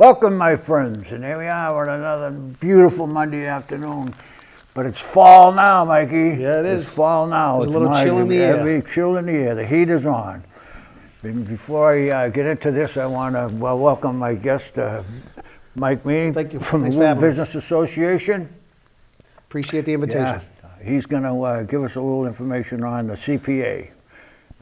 Welcome, my friends, and here we are on another beautiful Monday afternoon. But it's fall now, Mikey. Yeah, it is. It's fall now. There's a little chill in the air. Heavy chill in the air. The heat is on. And before I get into this, I want to welcome my guest, Mike Meany. Thank you. From the Thanks for Woburn having me. Business Association. Appreciate the invitation. Yeah, he's going to give us a little information on the CPA,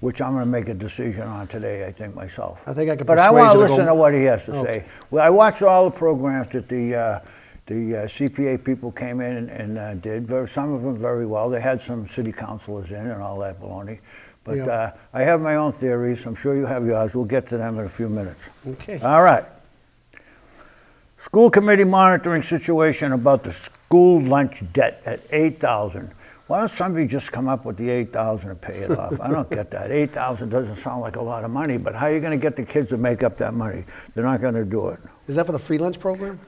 which I'm going to make a decision on today, I think, myself. I think I could But I persuade want to you to listen go- to what he has to Okay. say. Well, I watched all the programs that the CPA people came in and did. Some of them very well. They had some city councilors in and all that baloney. But Yeah. I have my own theories. I'm sure you have yours. We'll get to them in a few minutes. Okay. All right. School committee monitoring situation about the school lunch debt at $8,000. Why don't somebody just come up with the $8,000 and pay it off? I don't get that. $8,000 doesn't sound like a lot of money, but how are you going to get the kids to make up that money? They're not going to do it. Is that for the free lunch program?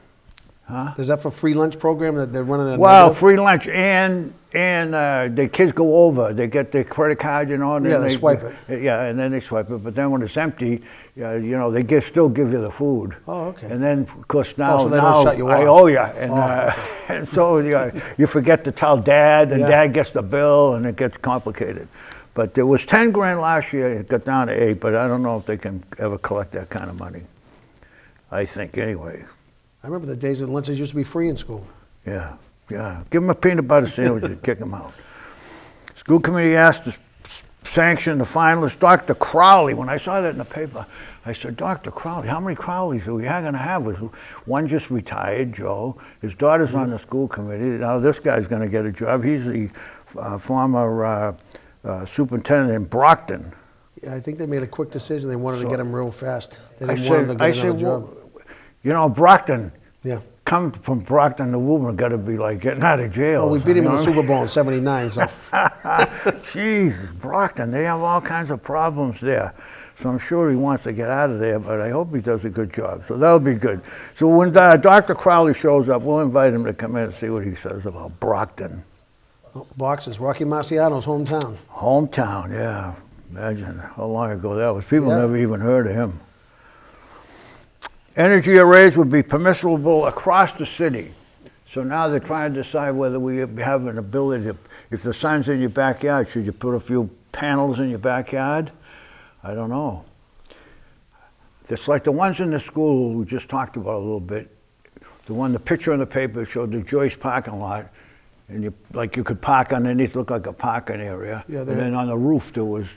Huh? Is that for free lunch program that they're running a Well, negative? free lunch and the kids go over. They get their credit card, you know. And Yeah, then they swipe it. Yeah, and then they swipe it. But then when it's empty, you know, they still give you the food. Oh, okay. And then, of course, now, so they don't shut you I off. owe you. And, Oh. and so you forget to tell Dad, and Yeah. Dad gets the bill, and it gets complicated. But there was 10 grand last year. It got down to 8, but I don't know if they can ever collect that kind of money. I think, anyway. I remember the days when lunches used to be free in school. Yeah, yeah. Give them a peanut butter sandwich and kick them out. School committee asked to sanction the finalist, Dr. Crowley. When I saw that in the paper, I said, Dr. Crowley, how many Crowleys are we going to have? One just retired, Joe. His daughter's on the school committee. Now this guy's going to get a job. He's the former superintendent in Brockton. Yeah, I think they made a quick decision. They wanted to get him real fast. They I didn't want him to said, get another job. well, you know, Brockton, Yeah. come from Brockton to Woburn, got to be like getting out of jail. Well, we or beat him in the something, Super Bowl in '79, so. Jesus, Brockton, they have all kinds of problems there. So I'm sure he wants to get out of there, but I hope he does a good job. So that'll be good. So when Dr. Crowley shows up, we'll invite him to come in and see what he says about Brockton. Boxes, Rocky Marciano's hometown. Hometown, yeah. Imagine how long ago that was. People Yeah. never even heard of him. Energy arrays would be permissible across the city. So now they're trying to decide whether we have an ability to, if the sun's in your backyard, should you put a few panels in your backyard? I don't know. It's like the ones in the school we just talked about a little bit. The picture in the paper showed the Joyce parking lot, and you could park underneath, looked like a parking area. Yeah, and then on the roof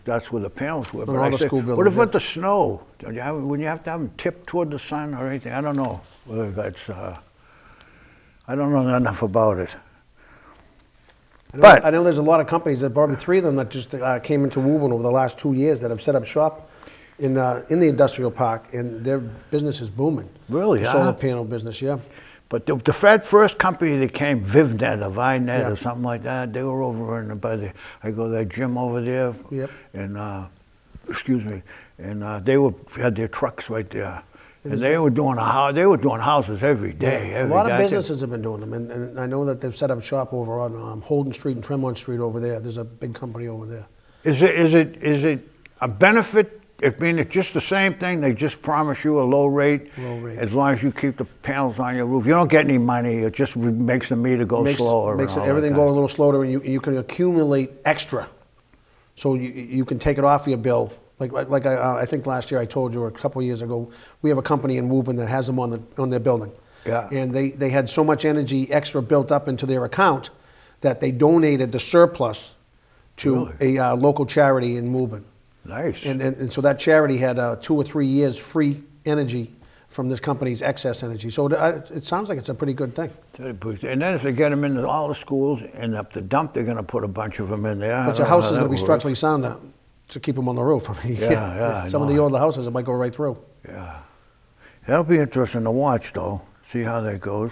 that's where the panels were. On But all I the said, school what buildings, about the snow? Wouldn't you have to have them tipped toward the sun or anything? I don't know whether that's. I don't know enough about it. But I know there's a lot of companies, that probably 3 of them that just came into Woburn over the last 2 years that have set up shop in the industrial park, and their business is booming. Really, The huh? solar panel business, yeah. But the first company that came, VivNet or ViNet Yeah. or something like that, they were over I go to that gym over there. Yep. And, excuse me, and they had their trucks right there. And they were doing houses every day. A lot of businesses have been doing them, and I know that they've set up shop over on Holden Street and Tremont Street over there. There's a big company over there. Is it a benefit? I mean, it's just the same thing. They just promise you a low rate. Low rate. As long as you keep the panels on your roof. You don't get any money. It just makes the meter go slower. Makes and all everything that go a kind little slower, and you can accumulate extra. So you can take it off your bill. Like I think last year I told you, or a couple of years ago, we have a company in Woburn that has them on their building. Yeah. And they had so much energy extra built up into their account that they donated the surplus to a local charity in Woburn. Nice. And so that charity had 2 or 3 years free energy from this company's excess energy. So it sounds like it's a pretty good thing. And then if they get them into all the schools and up the dump, they're going to put a bunch of them in there. But your house is going to be structurally sound to keep them on the roof. I mean, Yeah, some of the older houses, it might go right through. Yeah. That'll be interesting to watch, though. See how that goes.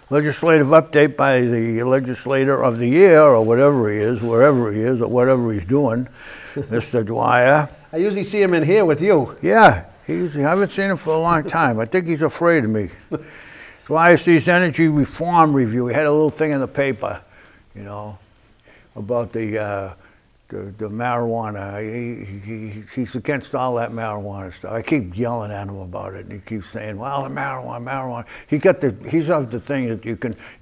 Legislative update by the legislator of the year, or whatever he is, wherever he is, or whatever he's doing, Mr. Dwyer. I usually see him in here with you. Yeah, I haven't seen him for a long time. I think he's afraid of me. Dwyer sees energy reform review. He had a little thing in the paper, you know, about the the marijuana. He's against all that marijuana stuff. I keep yelling at him about it, and he keeps saying, "Well, the marijuana." He's of the thing that you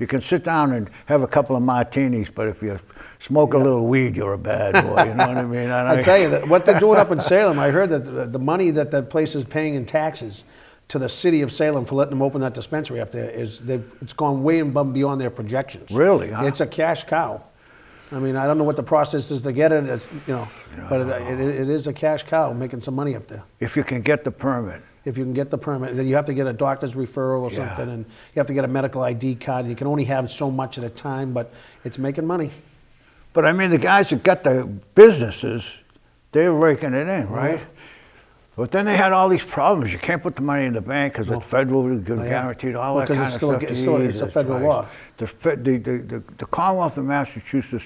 can sit down and have a couple of martinis, but if you smoke a little weed, you're a bad boy. You know what I mean? And I tell you that what they're doing up in Salem. I heard that the money that place is paying in taxes to the city of Salem for letting them open that dispensary up there it's gone way above and beyond their projections. Really? Huh? It's a cash cow. I mean, I don't know what the process is to get it. It's, but it is a cash cow making some money up there. If you can get the permit. If you can get the permit, then you have to get a doctor's referral or something, and you have to get a medical ID card. You can only have so much at a time, but it's making money. But I mean, the guys that got the businesses, they're raking it in, right? Yeah. But then they had all these problems. You can't put the money in the bank because it's federal guaranteed, all that kind of stuff. It's a federal law. The Commonwealth of Massachusetts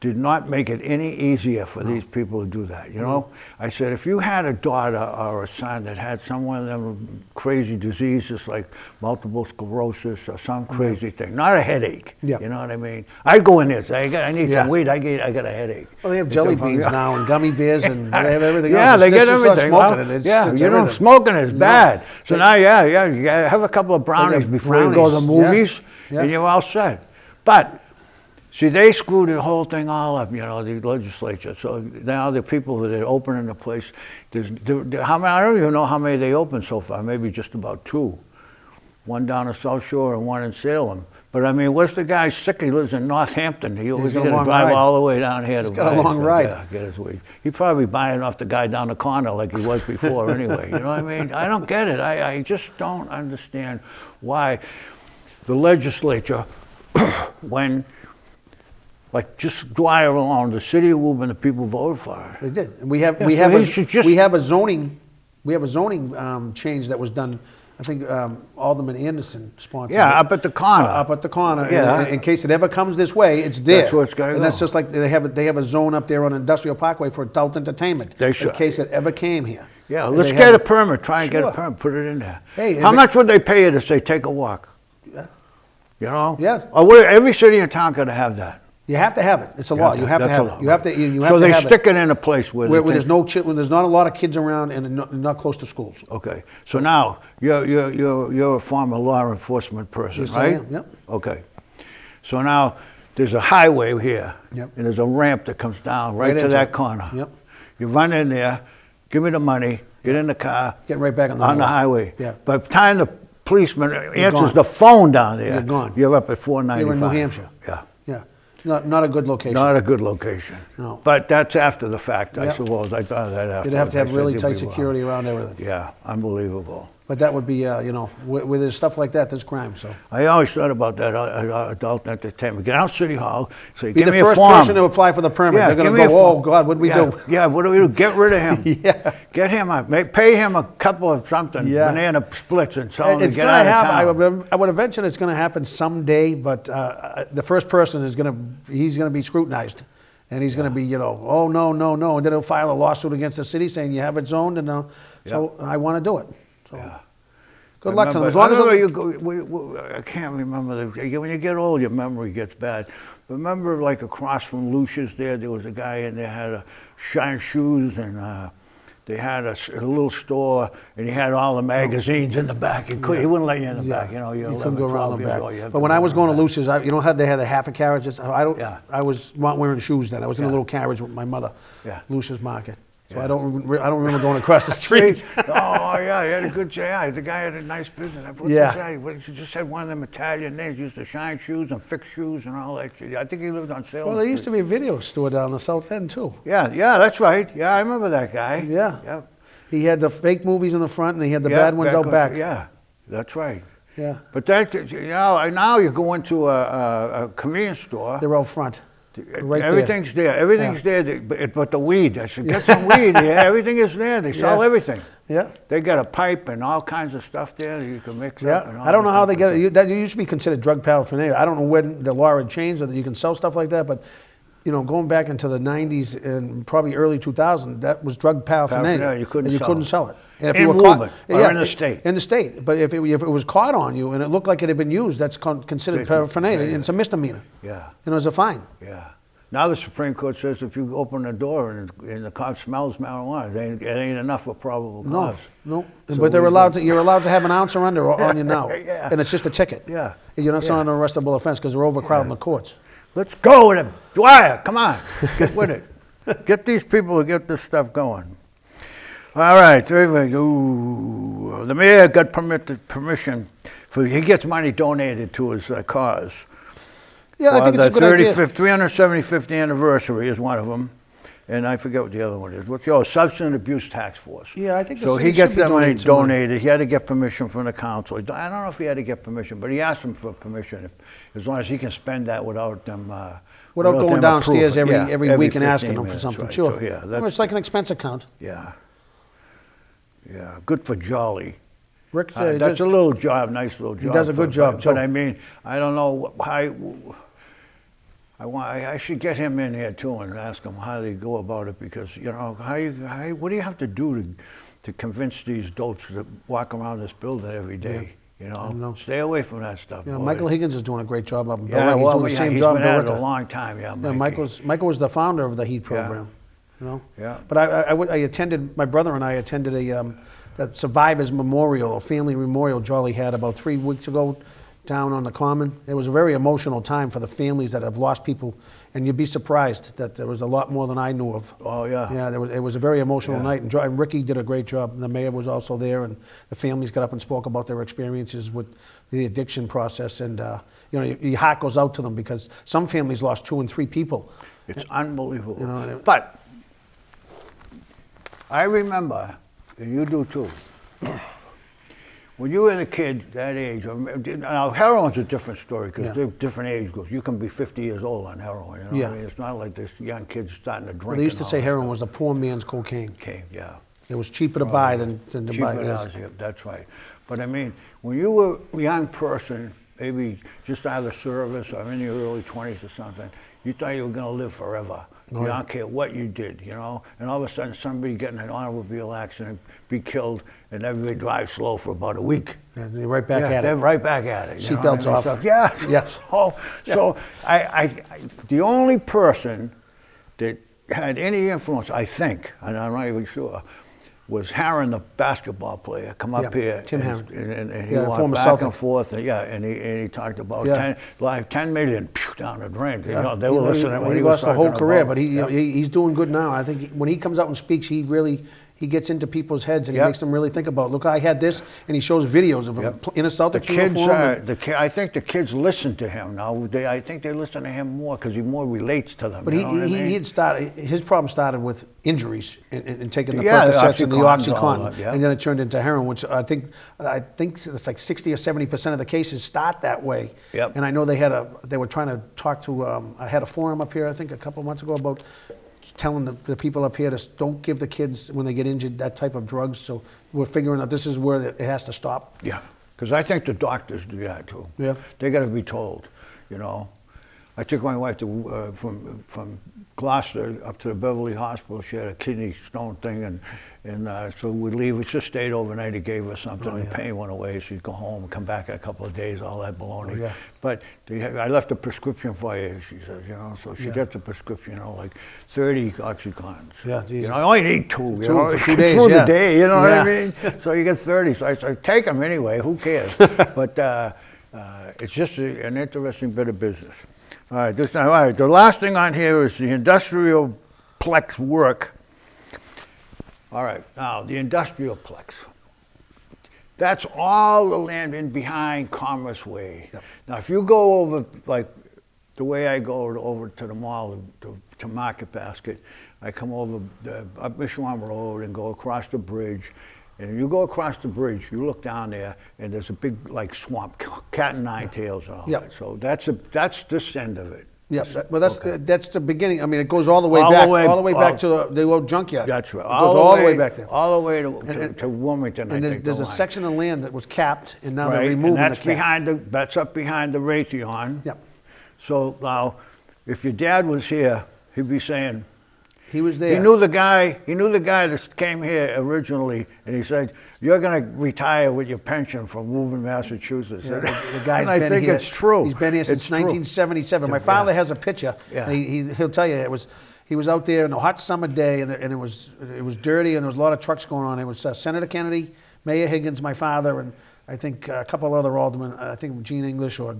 did not make it any easier for these people to do that, you know? I said, if you had a daughter or a son that had some one of them crazy diseases like multiple sclerosis or some crazy thing, not a headache, you know what I mean? I'd go in there and say, I need some weed, I got a headache. Well, they have jelly beans now and gummy bears and they have everything else. Yeah, they get everything. Smoking smoking is bad. So now, you gotta have a couple of brownies before you go to the movies, and you're all set. But see, they screwed the whole thing all up, the legislature. So now the people that are opening the place, I don't even know how many they opened so far, maybe just about 2. One down the South Shore and one in Salem. But I mean, what's the guy sick? He lives in Northampton. He's going to drive all the way down here to buy. He's got a long ride. Yeah, get his weed. He's probably buying off the guy down the corner like he was before anyway. You know what I mean? I don't get it. I just don't understand why the legislature, when just Dwyer alone, the city of Woburn, the people voted for it. They did. And we have a zoning change that was done. I think Alderman Anderson sponsored. Yeah, it. up at the corner. Up at the corner. Yeah. In case it ever comes this way, it's there. That's where it's going to go. And that's just like they have a zone up there on Industrial Parkway for adult entertainment. They should. In case it ever came here. Yeah, let's get a permit. Try and get a permit. Put it in there. Hey, how much would they pay you to say take a walk? Yeah. You know? Yeah. Every city in town got to have that. You have to have it. It's a law. You have to have it. You have to have so to they have stick it in a place where there's when there's not a lot of kids around and not close to schools. Okay. So now you're a former law enforcement person, Yes, right? I am. Yep. Okay. So now there's a highway here, Yep. and there's a ramp that comes down right to that corner. Yep. You run in there, give me the money, get in the car, get right back on the highway. Yeah. By the time the policeman answers gone. the phone down there, You're gone. You're up at 495. You're in New Hampshire. Yeah. Yeah. Not a good location. Not a good location. No. But that's after the fact, I Yep. suppose. I thought that after. You'd have to have I really said tight you'd be security around everything. Yeah, unbelievable. But that would be, where there's stuff like that, there's crime. So I always thought about that adult entertainment. Get out City Hall, say, be give the me a first form. person to apply for the permit. Yeah, They're going give to me go, a oh form. God, what do we do? Yeah, what do we do? Get rid of him. Yeah. Get him up. Pay him a couple of something, banana splits, and tell him to get out of town. I would imagine it's going to happen someday, but the first person he's going to be scrutinized. And he's going to be, oh, no. And then he'll file a lawsuit against the city saying you have it zoned. And so I want to do it. So good luck to them. As long as I can't remember. When you get old, your memory gets bad. Remember, like across from Lucia's there was a guy in there had a shine shoes and they had a little store and he had all the magazines in the back. He wouldn't let you in the back. You couldn't go around the back. But when I was going to Lucia's, how they had a half a carriage. I was not wearing shoes then. I was in a little carriage with my mother. Yeah. Lucia's Market. So I don't remember going across the street. Oh yeah, he had a good JI. The guy had a nice business. He just had one of them Italian names. He used to shine shoes and fix shoes and all that shit. I think he lived on Salem. Well, there used to be a video store down the south end too. Yeah, that's right. Yeah, I remember that guy. Yeah. Yep. He had the fake movies in the front and he had the bad ones out back. Yeah, that's right. Yeah. But now you go into a convenience store. They're out front. Right everything's there. Everything's there, but the weed. I said, get some weed. Yeah, everything is there. They sell everything. Yeah. They got a pipe and all kinds of stuff there that you can mix up. And I don't know how they get it. That used to be considered drug paraphernalia. I don't know when the law had changed or that you can sell stuff like that, but going back into the 90s and probably early 2000, that was drug paraphernalia. You couldn't sell it. And if in you were Woburn, caught, or in the state. In the state. But if it was caught on you and it looked like it had been used, that's considered paraphernalia. It's a misdemeanor. Yeah. It's a fine. Yeah. Now the Supreme Court says if you open the door and the car smells marijuana, it ain't enough for probable cause. No, So but they're we allowed go- to. You're allowed to have an ounce or under on you now, Yeah. and it's just a ticket. Yeah. You're not Yeah. on an arrestable offense because they're overcrowding the courts. Let's go with it. Dwyer, come on. Get with it. Get these people to get this stuff going. All right. Ooh, the mayor got permission he gets money donated to his cause. Yeah, I think it's a good idea. 375th anniversary is one of them. And I forget what the other one is. What's yours? Substance Abuse Task Force. Yeah, I think the so. city He gets should be that money donating some money. donated. He had to get permission from the council. I don't know if he had to get permission, but he asked him for permission, as long as he can spend that without them. Without going them downstairs approving. every Yeah, week and 15 asking them for minutes, something. right. Sure. So, yeah, Well, it's like an expense account. yeah. Yeah, good for Jolly. Rick, That's a little job, nice little job. does a good job, But too. I mean, I don't know how. I should get him in here too and ask him how they go about it, because what do you have to do to convince these dolts to walk around this building every day? You know, know. Stay away from that stuff. Yeah, boy. Michael Higgins is doing a great job up in Yeah, Billerica. He's doing the same he's job been in at it a Billerica. long time. Yeah, Yeah, Mikey. Michael was the founder of the HEAT program. You know. Yeah. But I attended. My brother and I attended a Survivors Memorial, a family memorial Jolly had about 3 weeks ago down on the Common. It was a very emotional time for the families that have lost people, and you'd be surprised that there was a lot more than I knew of. Oh yeah. Yeah, it was a very emotional Yeah. night, and Ricky did a great job. And the mayor was also there, and the families got up and spoke about their experiences with the addiction process. And your heart goes out to them, because some families lost 2 and 3 people. It's unbelievable. You know, but I remember, and you do too, when you were a kid that age, now heroin's a different story, because Yeah. they're different age groups. You can be 50 years old on heroin. You know Yeah. what I mean? It's not like this young kids starting to drink. They used to and all say that heroin stuff. was the poor man's cocaine. Okay, yeah. It was cheaper to buy than to Cheaper buy. than Yes. ours, yeah, that's right. But I mean, when you were a young person, maybe just out of the service or in your early 20s or something, you thought you were going to live forever. Oh, You yeah. don't care what you did, and all of a sudden somebody get in an automobile accident, be killed, and everybody drives slow for about a week. And you're right back Yeah, at they're it. right back at it. you know what I Seatbelts mean? off. So, yeah. Yes. So the only person that had any influence, I think, and I'm not even sure, was Harron, the basketball player, come up Yeah, here. Tim Harron. And he Yeah, walked former back Celtic. and forth. And he talked about Yeah. 10 million down the drain. Yeah. They were listening when he he lost was the whole talking career, about- but Yep. he's doing good now. I think when he comes out and speaks, he gets into people's heads, and he Yep. makes them really think about, look, I had this, and he shows videos of him Yep. in a The Celtics kids, uniform. and- I think the kids listen to him now. I think they listen to him more because he more relates to them. But you know what I mean? he had started. His problem started with injuries and taking the Yeah, the Percocets and the Oxycontin, all OxyContin, that, yeah. and then it turned into heroin, which I think it's like 60 or 70% of the cases start that way. Yep. And I know they were trying to talk to. I had a forum up here, I think, a couple of months ago about telling the people up here to don't give the kids, when they get injured, that type of drugs. So we're figuring out this is where it has to stop. Yeah, because I think the doctors do that too. Yeah. They got to be told, I took my wife to from Gloucester up to the Beverly Hospital. She had a kidney stone thing, and so we'd leave. We just stayed overnight. He gave her something. The pain went away. She'd go home and come back in a couple of days. All that baloney. Oh, yeah. But I left a prescription for you. She says, so she Yeah. gets a prescription. Like 30 OxyContins. Yeah, geez. I only need 2. Two for 2 days, through yeah. the day. You know what I Yeah. mean? So you get 30. So I take them anyway. Who cares? But it's just an interesting bit of business. All right. The last thing on here is the industrial plex work. All right. Now the industrial plex. That's all the land in behind Commerce Way. Yep. Now, if you go over like the way I go over to the mall to Market Basket, I come over up Mishwan Road and go across the bridge. And you go across the bridge, you look down there, and there's a big like swamp, cat and nine tails and all Yep. that. So that's this end of it. Yeah, that's the beginning. I mean, it goes all the way All the back, way- all the way back all- to the old junkyard. That's right. It goes all the way back there. All the way And- to Wilmington. And I think there's the a line. section of land that was capped, and now they're Right, removing and that's the cap. that's up behind the Raytheon. Yep. So now, if your dad was here, he'd be saying, He was there. He knew the guy. He knew the guy that came here originally, and he said, "You're going to retire with your pension from Woburn, Massachusetts." Yeah, the guy's and I been think here. it's true. He's been here since It's true. 1977. My father has a picture. Yeah. And he'll tell you he was out there on a hot summer day, and it was dirty, and there was a lot of trucks going on. It was Senator Kennedy, Mayor Higgins, my father, and I think a couple of other aldermen. I think Gene English or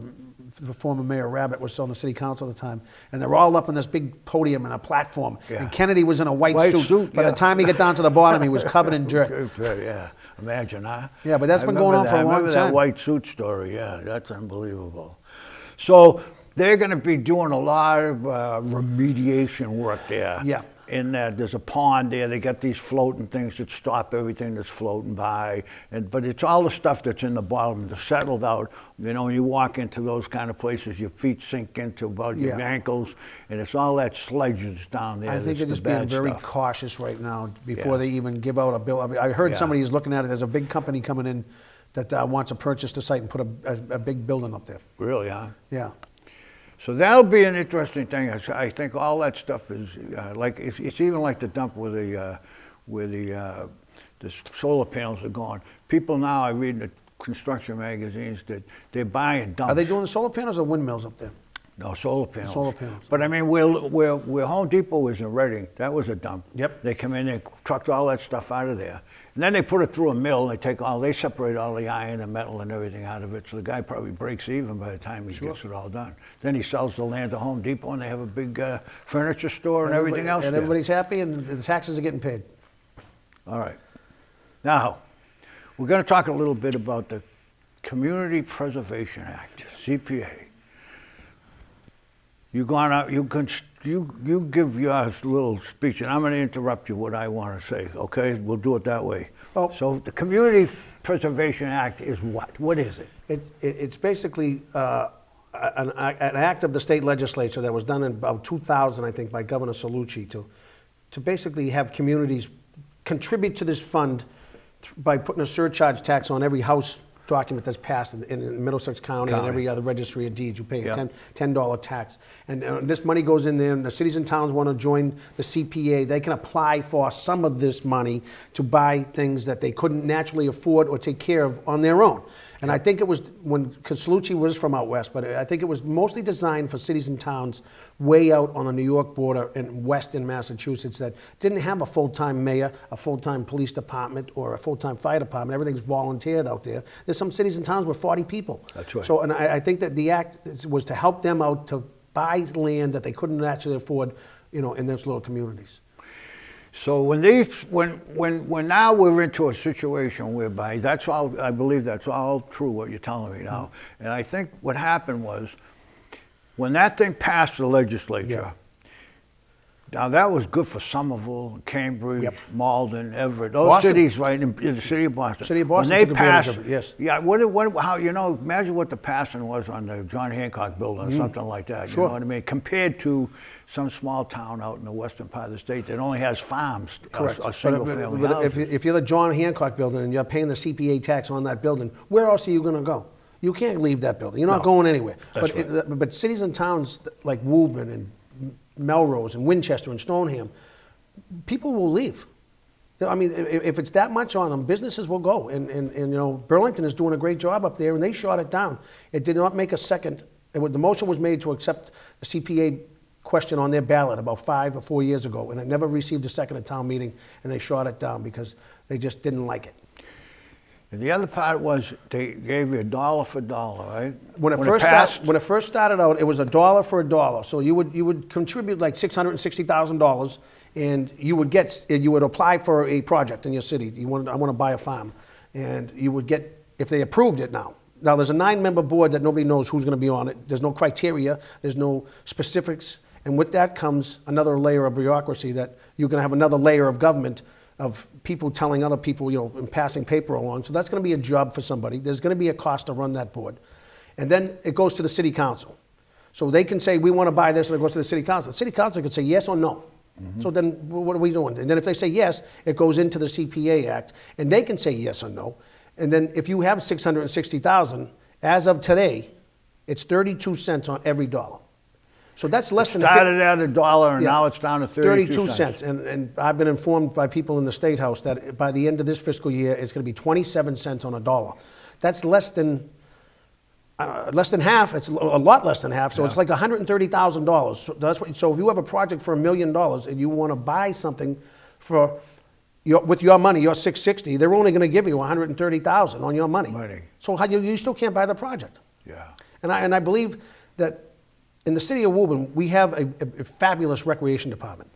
the former Mayor Rabbit was on the city council at the time, and they're all up on this big podium and a platform. Yeah. And Kennedy was in a white suit. By yeah. the time he got down to the bottom, he was covered in dirt. Yeah, imagine, huh? Yeah, but that's been going on for a long I remember time. that white suit story. Yeah, that's unbelievable. So they're going to be doing a lot of remediation work there. Yeah. In that there's a pond there. They got these floating things that stop everything that's floating by. But it's all the stuff that's in the bottom that's settled out. You know, when you walk into those kind of places, your feet sink into about your ankles, and it's all that sludge that's down there. I think they're that's just the being bad very stuff. cautious right now before Yeah. they even give out a bill. I mean, I heard Yeah. somebody is looking at it. There's a big company coming in that wants to purchase the site and put a big building up there. Really, huh? Yeah. So that'll be an interesting thing. I think all that stuff is like it's even like the dump where the solar panels are going. People now, I read in the construction magazines that they're buying dumps. Are they doing the solar panels or windmills up there? No, solar panels. Solar panels. But I mean, where Home Depot was in Reading, that was a dump. Yep. They come in, they trucked all that stuff out of there. And then they put it through a mill, and they separate all the iron and metal and everything out of it. So the guy probably breaks even by the time he gets it all done. Then he sells the land to Home Depot, and they have a big furniture store and everything else And there. everybody's happy, and the taxes are getting paid. All right. Now, we're going to talk a little bit about the Community Preservation Act, CPA. You give your little speech, and I'm going to interrupt you what I want to say, okay? We'll do it that way. Oh. So the Community Preservation Act is what? What is it? It's basically an act of the state legislature that was done in about 2000, I think, by Governor Cellucci to basically have communities contribute to this fund by putting a surcharge tax on every house document that's passed in Middlesex County and every other registry of deeds. You pay a $10 tax. And this money goes in there, and the cities and towns want to join the CPA. They can apply for some of this money to buy things that they couldn't naturally afford or take care of on their own. And I think it was, because Cellucci was from out west, but I think it was mostly designed for cities and towns way out on the New York border in western Massachusetts that didn't have a full-time mayor, a full-time police department, or a full-time fire department. Everything's volunteered out there. There's some cities and towns with 40 people. That's right. So, and I think that the act was to help them out to buy land that they couldn't actually afford, you know, in those little communities. So when now we're into a situation whereby that's all, I believe that's all true what you're telling me now. And I think what happened was when that thing passed the legislature, now that was good for Somerville, Cambridge, Malden, Everett, those Boston. cities right in the city of Boston. City of Boston when they took advantage passed, of it, yes. Yeah, how, you know, imagine what the passing was on the John Hancock building or something like that. Sure. You know what I mean? Compared to some small town out in the western part of the state that only has farms Correct. or single family But houses. if you're the John Hancock building and you're paying the CPA tax on that building, where else are you going to go? You can't leave that building. You're not going anywhere. That's But cities and towns like Woburn and Melrose and Winchester and Stoneham, people will leave. I mean, if it's that much on them, businesses will go. And you know, Burlington is doing a great job up there, and they shot it down. It did not make a second. The motion was made to accept the CPA question on their ballot about 5 or 4 years ago, and it never received a second at town meeting, and they shot it down because they just didn't like it. And the other part was they gave you $1 for $1, right? When it first started out, it was $1 for $1. So you would contribute like $660,000, and you would apply for a project in your city. I want to buy a farm, and you would get, if they approved it now. Now there's a 9-member board that nobody knows who's going to be on it. There's no criteria. There's no specifics. And with that comes another layer of bureaucracy that you're going to have another layer of government of people telling other people, you know, and passing paper along. So that's going to be a job for somebody. There's going to be a cost to run that board. And then it goes to the city council. So they can say, we want to buy this, and it goes to the city council. The city council can say yes or no. So then what are we doing? And then if they say yes, it goes into the CPA Act, and they can say yes or no. And then if you have $660,000, as of today, it's 32 cents on every dollar. So that's less than Started at $1 and Yeah. now it's down to 32 cents. And I've been informed by people in the State House that by the end of this fiscal year, it's going to be 27 cents on a dollar. That's less than half. It's a lot less than half. So it's like $130,000. So if you have a project for $1 million and you want to buy something with your money, your 660, they're only going to give you $130,000 on your money. So you still can't buy the project. Yeah. And I believe that in the city of Woburn, we have a fabulous recreation department.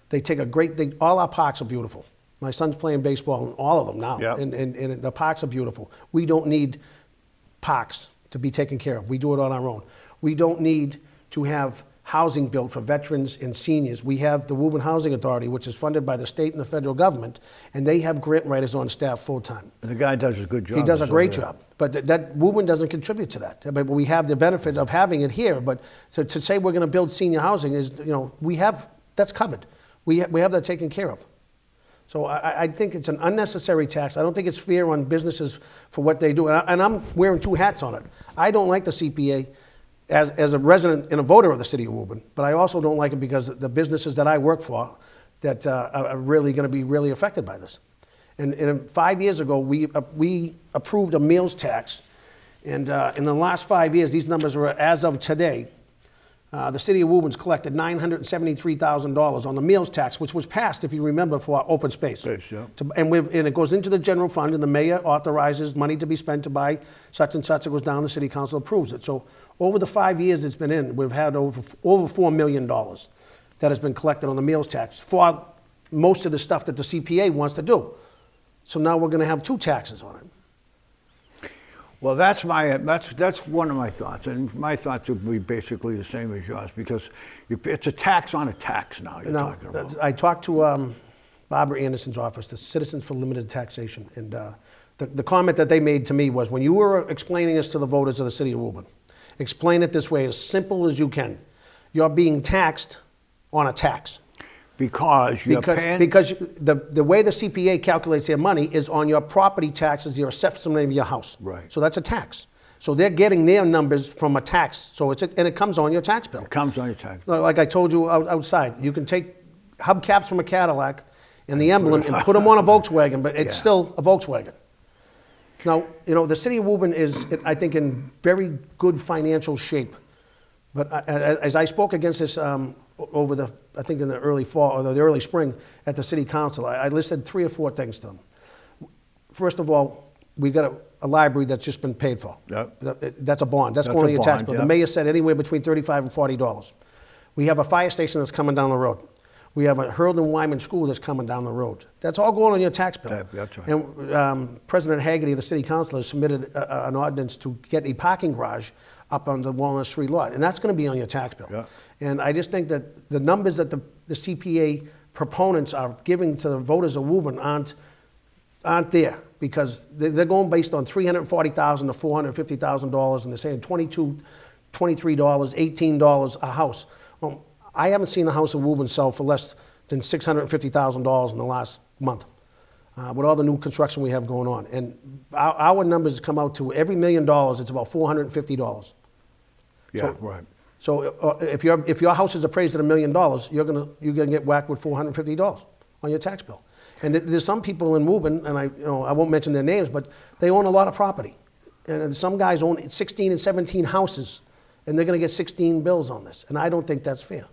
They take all our parks are beautiful. My son's playing baseball in all of them now, Yep. and the parks are beautiful. We don't need parks to be taken care of. We do it on our own. We don't need to have housing built for veterans and seniors. We have the Woburn Housing Authority, which is funded by the state and the federal government, and they have grant writers on staff full time. The guy does a good job. He does a great job, but that Woburn doesn't contribute to that. But we have the benefit of having it here. But to say we're going to build senior housing is, that's covered. We have that taken care of. So I think it's an unnecessary tax. I don't think it's fair on businesses for what they do. And I'm wearing two hats on it. I don't like the CPA as a resident and a voter of the city of Woburn, but I also don't like it because the businesses that I work for that are really going to be really affected by this. And 5 years ago, we approved a meals tax. And in the last 5 years, these numbers are as of today, the city of Woburn's collected $973,000 on the meals tax, which was passed, if you remember, for our open space. And it goes into the general fund, and the mayor authorizes money to be spent to buy such and such. It goes down, the city council approves it. So over the 5 years it's been in, we've had over $4 million that has been collected on the meals tax for most of the stuff that the CPA wants to do. So now we're going to have two taxes on it. Well, that's one of my thoughts, and my thoughts would be basically the same as yours, because it's a tax on a tax now you're talking about. I talked to Barbara Anderson's office, the Citizens for Limited Taxation, and the comment that they made to me was, when you were explaining this to the voters of the city of Woburn, explain it this way, as simple as you can. You're being taxed on a tax. Because the way the CPA calculates their money is on your property taxes, your assessment of your house. Right. So that's a tax. So they're getting their numbers from a tax. So and it comes on your tax bill. It comes on your tax bill. Like I told you outside, you can take hubcaps from a Cadillac and the emblem and put them on a Volkswagen, but it's still a Volkswagen. Now, the city of Woburn is, I think, in very good financial shape. But as I spoke against this I think in the early fall or the early spring at the city council, I listed 3 or 4 things to them. First of all, we got a library that's just been paid for. Yep. That's a bond. That's going on your tax bill. The mayor said anywhere between $35 and $40. We have a fire station that's coming down the road. We have a Hurled and Wyman school that's coming down the road. That's all going on your tax bill. That's right. And President Haggerty, the city councilor, submitted an ordinance to get a parking garage up on the Walnut Street lot, and that's going to be on your tax bill. Yeah. And I just think that the numbers that the CPA proponents are giving to the voters of Woburn aren't there, because they're going based on $340,000 to $450,000, and they're saying $22, $23, $18 a house. Well, I haven't seen a house in Woburn sell for less than $650,000 in the last month, with all the new construction we have going on. And our numbers come out to every $1 million, it's about $450. Yeah, right. So if your house is appraised at $1 million, you're gonna get whacked with $450 on your tax bill. And there's some people in Woburn, and I won't mention their names, but they own a lot of property. And some guys own 16 and 17 houses, and they're gonna get 16 bills on this. And I don't think that's fair.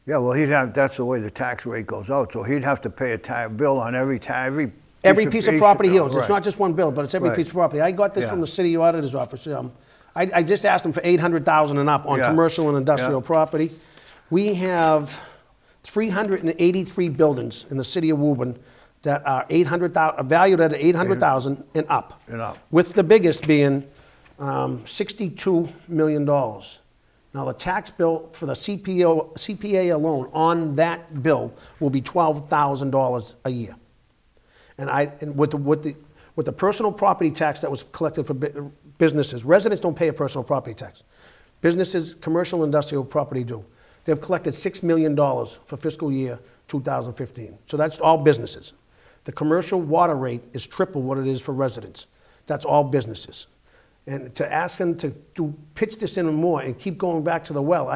Yeah, well, that's the way the tax rate goes out. So he'd have to pay a bill on every piece of property he owns. It's not just one bill, but it's every piece of property. I got this from the city auditor's office. I just asked them for $800,000 and up on commercial and industrial property. We have 383 buildings in the city of Woburn that are valued at $800,000 and up. With the biggest being $62 million. Now the tax bill for the CPA alone on that bill will be $12,000 a year. And with the personal property tax that was collected for businesses, residents don't pay a personal property tax. Businesses, commercial, industrial property do. They've collected $6 million for fiscal year 2015. So that's all businesses. The commercial water rate is triple what it is for residents. That's all businesses. And to ask them to pitch this in more and keep going back to the well,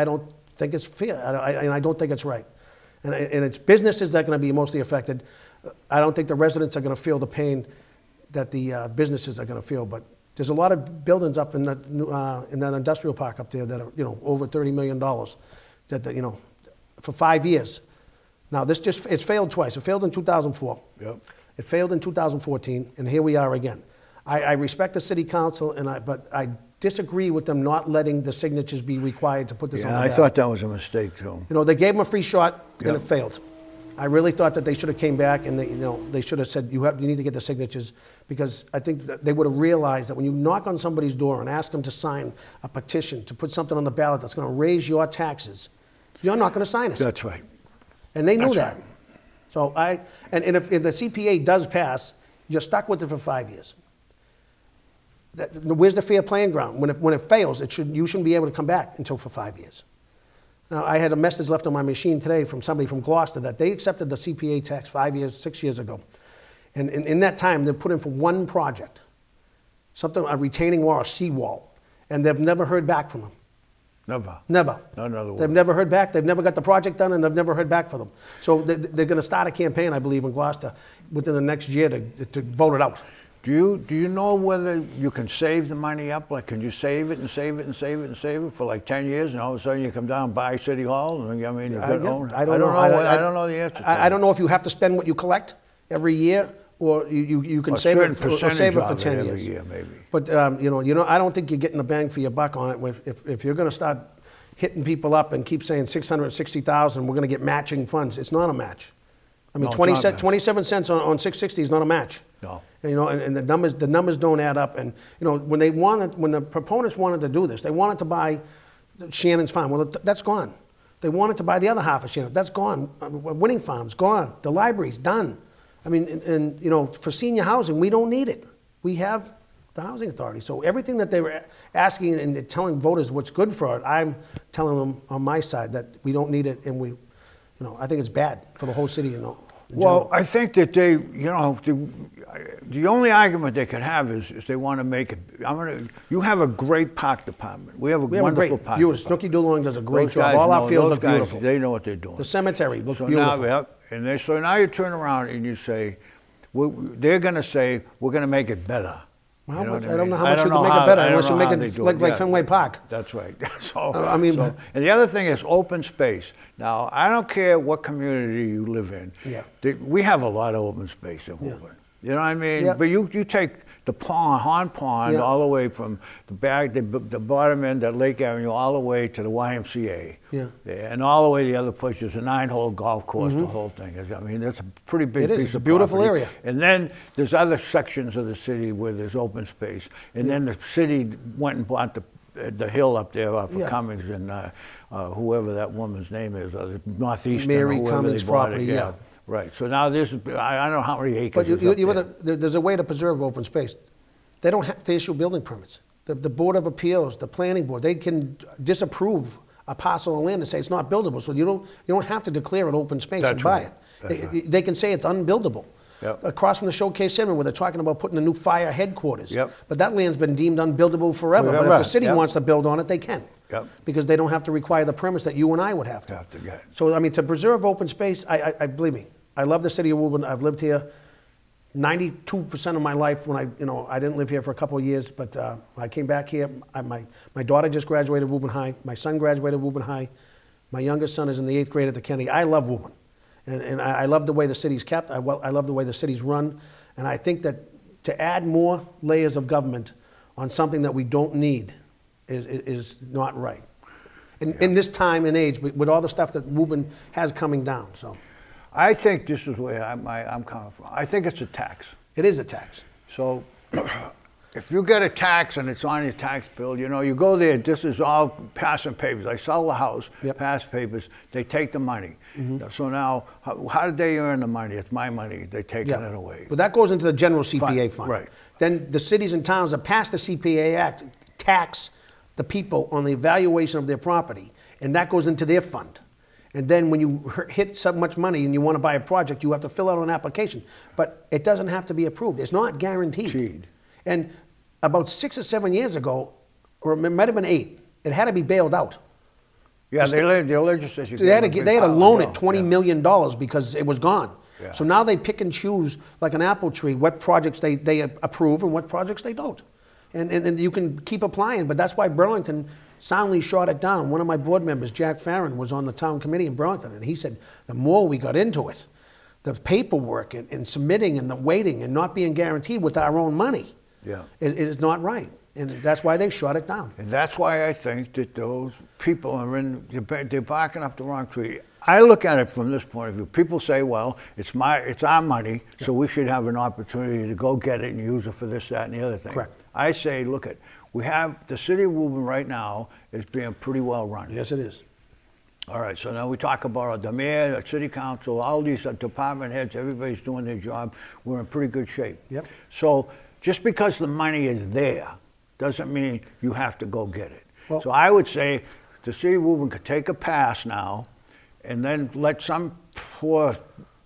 think it's fair, and I don't think it's right. And it's businesses that are going to be mostly affected. I don't think the residents are going to feel the pain that the businesses are going to feel. But there's a lot of buildings up in that industrial park up there that are, you know, over $30 million that, you know, for 5 years. Now, it's failed twice. It failed in 2004. Yep. It failed in 2014, and here we are again. I respect the city council, but I disagree with them not letting the signatures be required to put this on the Yeah, I ballot. thought that was a mistake too. You know, they gave them a free shot, and Yep. it failed. I really thought that they should have came back and they should have said, you need to get the signatures, because I think that they would have realized that when you knock on somebody's door and ask them to sign a petition to put something on the ballot that's going to raise your taxes, you're not going to sign it. That's right. And they knew That's that. So and if the CPA does pass, you're stuck with it for 5 years. Where's the fair playing ground? When it fails, you shouldn't be able to come back until for 5 years. Now, I had a message left on my machine today from somebody from Gloucester that they accepted the CPA tax 6 years ago. And in that time, they put in for one project, a retaining wall or seawall, and they've never heard back from them. Never. Never. Not another They've word. never heard back. They've never got the project done, and they've never heard back from them. So they're going to start a campaign, I believe, in Gloucester within the next year to vote it out. Do you know whether you can save the money up? Like, can you save it and save it and save it and save it for like 10 years, and all of a sudden you come down and buy City Hall? And, I mean, I don't know. I don't know the answer to I that. don't know if you have to spend what you collect every year, or you can A save it certain or save it for percentage 10 of it years. every year, maybe. But I don't think you're getting the bang for your buck on it. If you're going to start hitting people up and keep saying 660,000, we're going to get matching funds. It's not a match. I mean, No, it's not 27 cents on 660 is not a match. No. You know, and the numbers don't add up. And you know, when the proponents wanted to do this, they wanted to buy Shannon's farm. Well, that's gone. They wanted to buy the other half of Shannon. That's gone. Winning Farm's gone. The library's done. I mean, and you know, for senior housing, we don't need it. We have the housing authority. So everything that they were asking and telling voters what's good for it, I'm telling them on my side that we don't need it, and I think it's bad for the whole city. You know. Well, I think that the only argument they could have is they want to make it. You have a great park department. We have a wonderful park department. Snooky Doolong does a great Those job. guys All our know- fields those look guys, beautiful. They know what they're doing. The cemetery looks So beautiful. so now you turn around and you say, they're going to say, we're going to make it better. Well, You know what I don't know how I much don't you know can make how- it better I don't unless you know make how they it do like Yeah, Fenway Park. That's right. And the other thing is open space. Now, I don't care what community you live in. Yeah. We have a lot of open space in Woburn. You know what I mean? Yeah. But you take the Horn Pond, Yeah. all the way from the bottom end at Lake Avenue, all the way to the YMCA. Yeah. And all the way to the other place. There's a 9-hole golf course, the whole thing. I mean, that's a pretty big It is. piece It's a of beautiful property. area. And then there's other sections of the city where there's open space. And then the city went and bought the hill up there off of Yeah. Cummings and whoever that woman's name is, Northeastern. Mary or whoever Cummings they bought property, it. yeah. Right. So now I don't know how many acres But is up there. there's a way to preserve open space. They don't have to issue building permits. The Board of Appeals, the Planning Board, they can disapprove a parcel of land and say it's not buildable. So you don't have to declare it open space and That's buy right. it. They can say it's unbuildable. Yep. Across from the Showcase Center where they're talking about putting a new fire headquarters. Yep. But that land's been deemed unbuildable forever. But if Forever, the city yep. wants to build on it, they can. Yep. Because they don't have to require the permits that you and I would have to. Have to get. So, I mean, to preserve open space, I believe me, I love the city of Woburn. I've lived here 92% of my life when I didn't live here for a couple of years, but I came back here. My daughter just graduated Woburn High. My son graduated Woburn High. My youngest son is in the 8th grade at the Kennedy. I love Woburn. And I love the way the city's kept. I love the way the city's run. And I think that to add more layers of government on something that we don't need is not right. In this time and age, with all the stuff that Woburn has coming down. So I think this is where I'm coming from. I think it's a tax. it is a tax. So if you get a tax and it's on your tax bill, you go there, this is all passing papers. I sell the house, Yep. pass papers, they take the money. So now, how did they earn the money? It's my money, they're taking it away. But that goes into the general CPA fund. Right. Then the cities and towns that pass the CPA Act tax the people on the evaluation of their property, and that goes into their fund. And then when you hit so much money and you want to buy a project, you have to fill out an application. But it doesn't have to be approved. It's not guaranteed. Guaranteed. And about 6 or 7 years ago, or it might have been 8, it had to be bailed out. Yeah, the legislature. They had to loan it $20 yeah. million because it was gone. Yeah. So now they pick and choose like an apple tree what projects they approve and what projects they don't. And you can keep applying, but that's why Burlington soundly shot it down. One of my board members, Jack Farron, was on the town committee in Burlington, and he said the more we got into it, the paperwork and submitting and the waiting and not being guaranteed with our own money is not right. And that's why they shut it down. And that's why I think that those people they're barking up the wrong tree. I look at it from this point of view. People say, well, it's our money, so we should have an opportunity to go get it and use it for this, that, and the other thing. Correct. I say, look we have the city of Woburn right now is being pretty well run. Yes, it is. All right, so now we talk about the mayor, the city council, all these department heads, everybody's doing their job. We're in pretty good shape. Yep. So just because the money is there doesn't mean you have to go get it. Well, so I would say the city of Woburn could take a pass now and then let some poor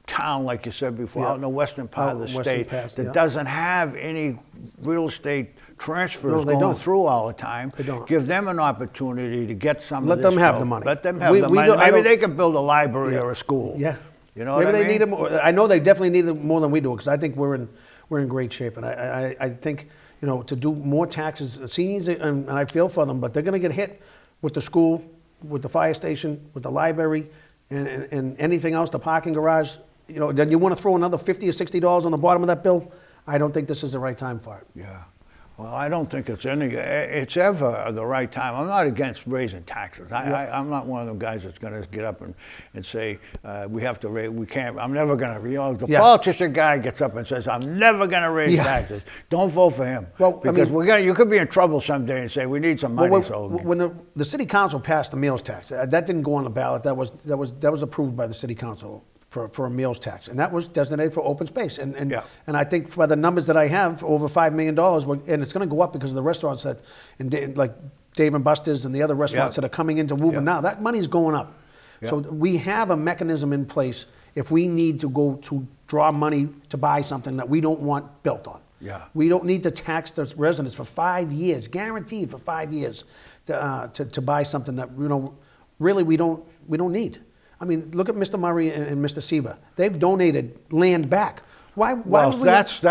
town, like you said before, out in the western part of the state that doesn't have any real estate transfers going through all the time, give them an opportunity to get some of this. Let them have the money. Let them have the money. Maybe they can build a library or a school. Yeah. You know Maybe what I mean? need it more. I know they definitely need it more than we do, because I think we're in great shape. And I think, to do more taxes, seniors, and I feel for them, but they're going to get hit with the school, with the fire station, with the library, and anything else, the parking garage. Then you want to throw another $50 or $60 on the bottom of that bill? I don't think this is the right time for it. Yeah. Well, I don't think it's ever the right time. I'm not against raising taxes. I'm not one of them guys that's going to get up and say we have to raise. We can't. I'm never going to. The politician guy gets up and says, "I'm never going to raise taxes." Don't vote for him. Well, because you could be in trouble someday and say we need some money. When the city council passed the meals tax, that didn't go on the ballot. That was approved by the city council for a meals tax, and that was designated for open space. And I think by the numbers that I have, over $5 million, and it's going to go up because of the restaurants like Dave and Buster's and the other restaurants that are coming into Woburn now. That money's going up. So we have a mechanism in place if we need to go to draw money to buy something that we don't want built on. We don't need to tax the residents for 5 years, guaranteed for 5 years, to buy something that really we don't need. I mean, look at Mr. Murray and Mr. Seaver. They've donated land back. Why well, that's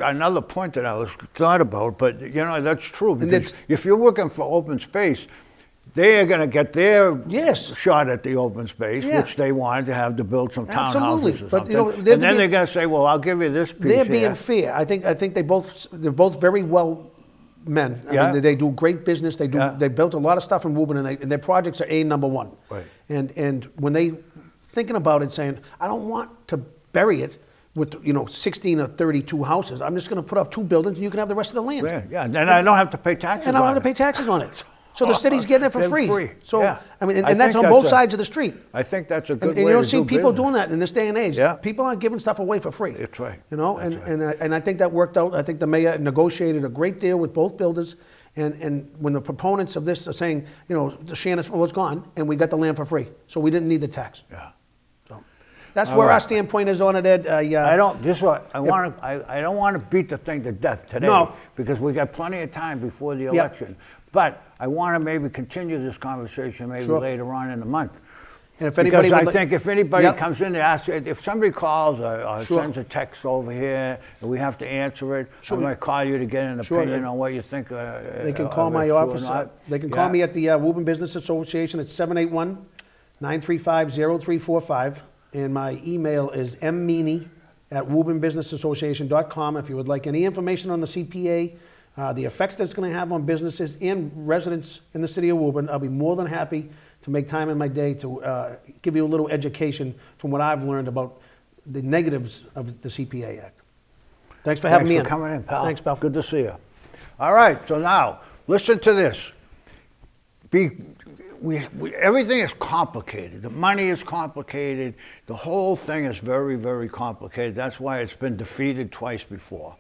another point that I was thought about, but that's true. Because if you're working for open space, they are going to get their shot at the open space, which they wanted to have to build some townhouses or something. And then they're going to say, "Well, I'll give you this piece." They're being fair. I think they're both very well men. I mean, they do great business. They built a lot of stuff in Woburn, and their projects are #1. Right. And when they thinking about it, saying, I don't want to bury it with 16 or 32 houses. I'm just going to put up 2 buildings, and you can have the rest of the land. And I don't have to pay taxes. And I don't have to pay taxes on it. So the city's getting it for free. So I mean, I that's on both sides of the street. I think that's a good way to do And you don't see people business. doing that in this day and age. People aren't giving stuff away for free. That's right. And I think that worked out. I think the mayor negotiated a great deal with both builders. And when the proponents of this are saying, the Shannon was gone, and we got the land for free, so we didn't need the tax. So that's where our standpoint is on it, Ed. I don't want to beat the thing to death today. No. Because we got plenty of time before the election. But I want to maybe continue this conversation later on in the month. And if anybody because I think if anybody comes in and asks, if somebody calls or sends a text over here and we have to answer it, I'm going to call you to get an opinion on what you think. They can call my office. They can call me at the Woburn Business Association at 781-935-0345. And my email is mmeany@woburnbusinessassociation.com. If you would like any information on the CPA, the effects that's going to have on businesses and residents in the city of Woburn, I'll be more than happy to make time in my day to give you a little education from what I've learned about the negatives of the CPA Act. Thanks for having me in. Thanks for coming in, pal. Thanks, pal. Good to see you. All right, so now, listen to this. Everything is complicated. The money is complicated. The whole thing is very, very complicated. That's why it's been defeated twice before.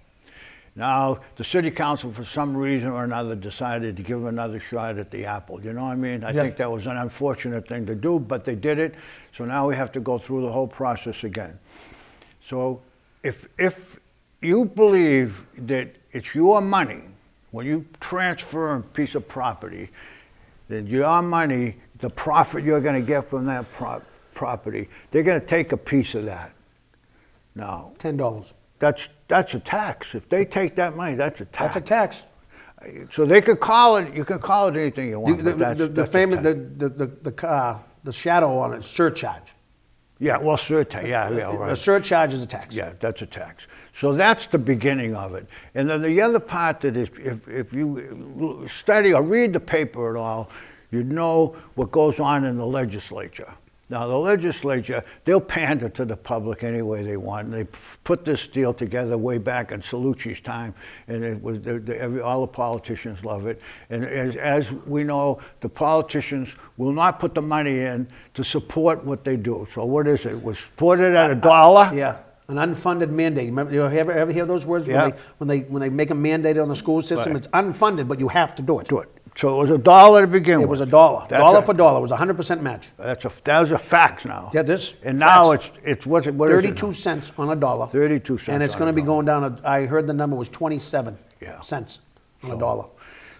Now, the city council, for some reason or another, decided to give another shot at the apple. You know what I mean? I think that was an unfortunate thing to do, but they did it. So now we have to go through the whole process again. So if you believe that it's your money, when you transfer a piece of property, that your money the profit you're going to get from that property, they're going to take a piece of that. Now, $10. that's a tax. If they take that money, that's a tax. That's a tax. So they could call it. You can call it anything you want. The famous the shadow on it, surcharge. Yeah, well, surcharge. Yeah, right. A surcharge is a tax. Yeah, that's a tax. So that's the beginning of it. And then the other part that is, if you study or read the paper at all, you know what goes on in the legislature. Now, the legislature, they'll pander to the public any way they want. They put this deal together way back in Salucci's time, and it was all the politicians love it. And as we know, the politicians will not put the money in to support what they do. So what is it? It was supported at $1. Yeah. An unfunded mandate. Remember, you ever hear those words? Yeah. When they make a mandate on the school system, Right. It's unfunded, but you have to do it. Do it. So it was $1 to begin with. It was $1. Dollar for dollar. It was 100% match. That was a fact now. Yeah, this. And now facts. it's what is it? 32 cents on $1. 32 cents. And it's on going to a be dollar. going down. I heard the number was 27 cents on $1. So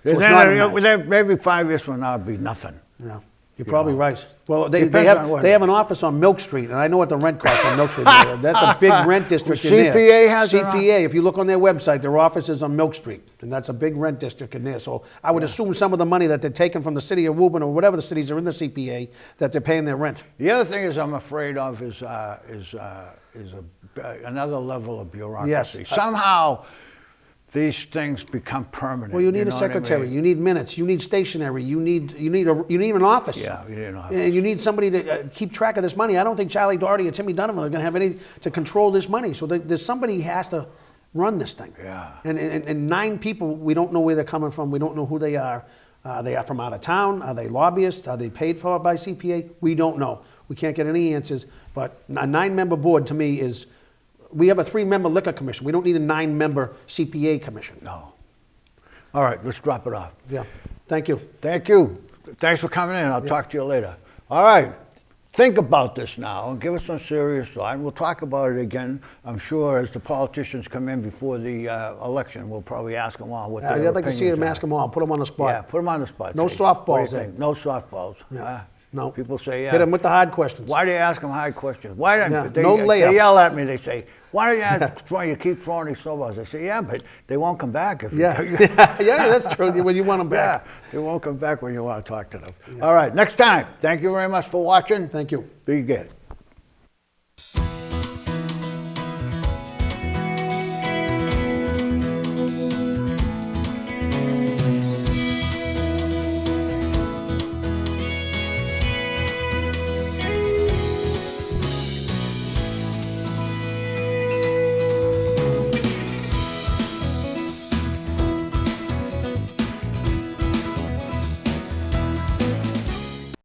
And it's not a then, match. maybe 5 years from now, it'll be nothing. Yeah, you're probably right. Well, they Depends on what- have an office on Milk Street, and I know what the rent costs on Milk Street. That's a big rent district in there. CPA has an CPA. If you look on their website, their office is on Milk Street, and that's a big rent district in there. So I would assume some of the money that they're taking from the city of Woburn or whatever the cities are in the CPA, that they're paying their rent. The other thing is I'm afraid of is another level of bureaucracy. Yes. Somehow these things become permanent. Well, you need a know what I secretary. mean? You need minutes. You need stationery. You need an office. Yeah, you need an office. And you need somebody to keep track of this money. I don't think Charlie Doherty or Timmy Donovan are going to have any to control this money. So there's somebody who has to run this thing. Yeah. And 9 people, we don't know where they're coming from. We don't know who they are. They are from out of town. Are they lobbyists? Are they paid for by CPA? We don't know. We can't get any answers. But a 9-member board to me is. We have a 3-member liquor commission. We don't need a 9-member CPA commission. No. All right, let's drop it off. Yeah. Thank you. Thank you. Thanks for coming in. I'll talk to you later. All right. Think about this now and give us some serious thought. We'll talk about it again, I'm sure, as the politicians come in before the election. We'll probably ask them all what their I'd like to see them opinions ask them all. Put them on the spot. Yeah, put them on the spot. No Say, what do you softballs, think? eh? No softballs. Yeah. No. People say, yeah. Hit them with the hard questions. Why do you ask them hard questions? Why don't Yeah, they, no they layups. yell at me, they say, why don't you you keep throwing these snowballs? I say, yeah, but they won't come back if Yeah. you Yeah, that's true. When you want them back. Yeah, they won't come back when you want to talk to them. All right, next time. Thank you very much for watching. Thank you. Be good.